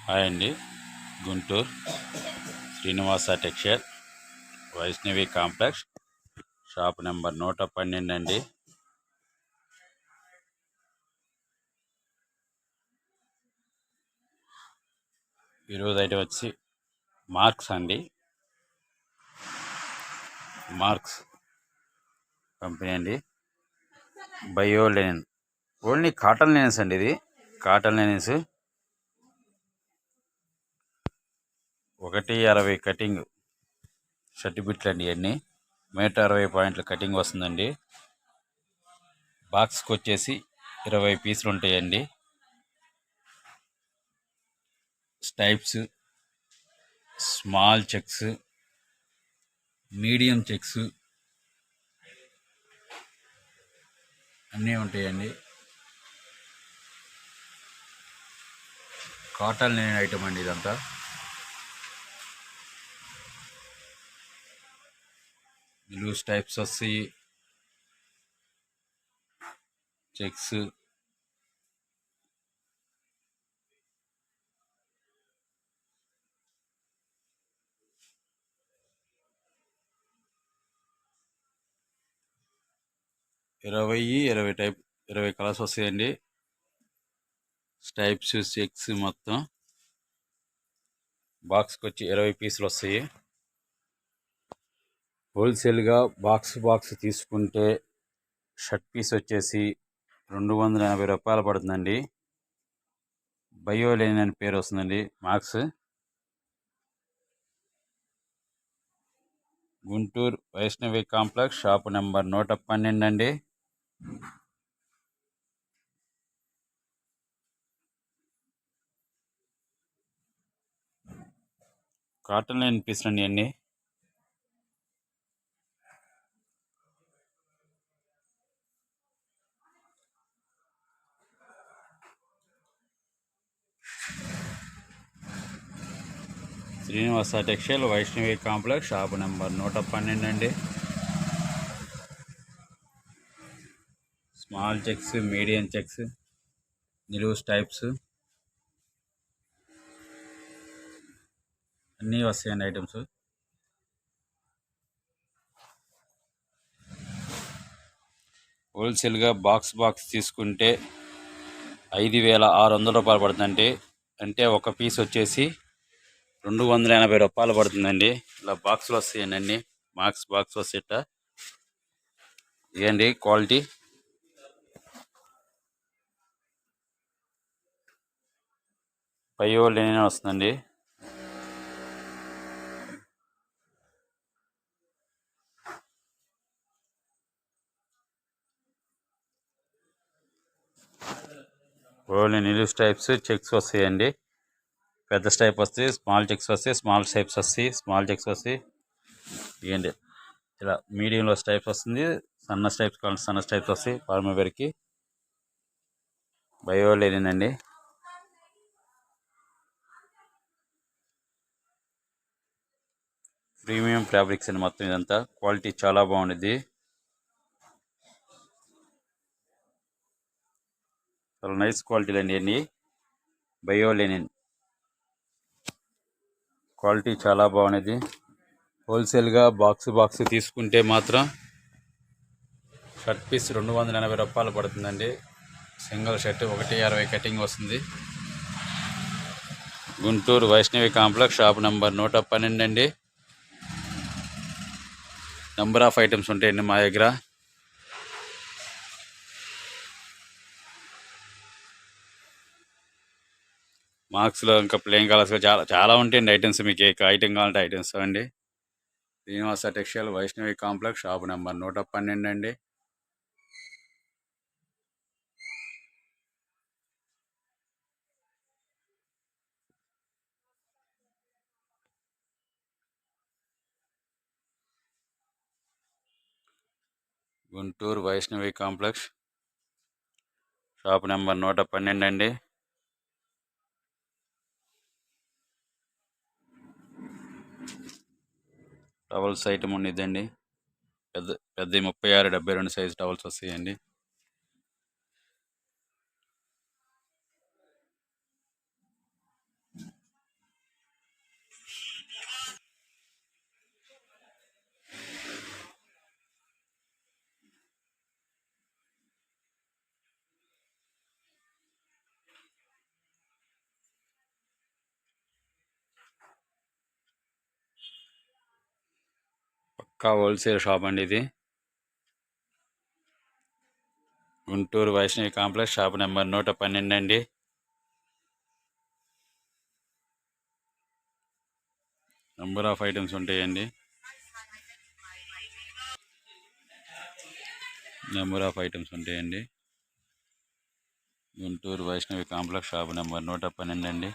Hi అండి. Guntur Srinivasa textile Vaishnavi complex shop number 112 అండి. ఈరోజు అయితే వచ్చి మార్క్స్ అండి. మార్క్స్ కంపెనీ అండి. Bio linen, only cotton linens అండి. ఇది కాటన్ లెనిన్స్ 160 కటింగ్ షర్ట్ బిట్లు అండి. ఇవన్నీ 160 పాయింట్ల కటింగ్ వస్తుందండి. బాక్స్కి వచ్చేసి 20 పీసులు ఉంటాయండి. స్టైప్స్, స్మాల్ చెక్స్, మీడియం చెక్స్ అన్నీ ఉంటాయండి. కాటన్ లెనిన్ ఐటమ్ అండి ఇదంతా. లూజ్ టైప్స్ వస్తాయి, చెక్స్, ఇరవై కలర్స్ వస్తాయండి. స్టైప్స్, చెక్స్ మొత్తం బాక్స్కి వచ్చి 20 పీసులు వస్తాయి. హోల్సేల్గా బాక్స్ తీసుకుంటే షర్ట్ పీస్ వచ్చేసి 280 రూపాయలు పడుతుందండి. బయో లెనిన్ అని పేరు వస్తుందండి. Marks, Guntur Vaishnavi complex shop number 112 అండి. కాటన్ లెనిన్ పీసులు అండి అన్నీ. Srinivasa textile Vaishnavi complex shop number 112 అండి. స్మాల్ చెక్స్, మీడియం చెక్స్, నిలువు టైప్స్ అన్నీ వస్తాయండి ఐటమ్స్. హోల్సేల్గా బాక్స్ తీసుకుంటే 5,600 రూపాయలు పడుతుందండి. అంటే ఒక పీస్ వచ్చేసి 280 రూపాయలు పడుతుందండి. ఇలా బాక్సులు వస్తాయండి అన్నీ. బాక్స్ వస్తాయట. ఇదండి క్వాలిటీ. బయో లెనిన్ వస్తుందండి. ఓన్లీ నిలువు టైప్స్, చెక్స్ వస్తాయండి. పెద్ద స్టైప్ వస్తాయి, స్మాల్ చెక్స్ వస్తాయి, స్మాల్ స్టైప్స్ వస్తాయి, స్మాల్ చెక్స్ వస్తాయి. ఇవ్వండి ఇలా మీడియంలో స్టైప్స్ వస్తుంది. సన్న స్టైప్స్ కావాలి, సన్న స్టైప్స్ వస్తాయి. ఫార్మల్ వేర్కి బయో లెనిన్ అండి. ప్రీమియం ఫ్యాబ్రిక్స్ అండి మొత్తం ఇదంతా. క్వాలిటీ చాలా బాగుంటుంది. చాలా నైస్ క్వాలిటీలు అండి అన్నీ. బయో లెనిన్ క్వాలిటీ చాలా బాగున్నది. హోల్సేల్గా బాక్స్ తీసుకుంటే మాత్రం షర్ట్ పీస్ 280 రూపాయలు పడుతుందండి. సింగిల్ షర్ట్ 160 కటింగ్ వస్తుంది. Guntur Vaishnavi complex shop number 112 అండి. నెంబర్ ఆఫ్ ఐటమ్స్ ఉంటాయండి మా దగ్గర. మార్క్స్లో ఇంకా ప్లేన్ కలర్స్గా చాలా ఉంటాయండి ఐటమ్స్. మీకు ఏ ఐటమ్ కావాలంటే ఐటమ్స్ అండి. Srinivasa textile Vaishnavi complex shop number 112 అండి. Guntur Vaishnavi complex shop number 112 అండి. టవల్స్ ఐటమ్ ఉండిద్దండి. పెద్ద 36-72 సైజు టవల్స్ వస్తాయండి. పక్కా హోల్సేల్ షాప్ అండి ఇది. Guntur Vaishnavi complex shop number 112 అండి. నెంబర్ ఆఫ్ ఐటమ్స్ ఉంటాయండి. Guntur Vaishnavi complex shop number 112 అండి.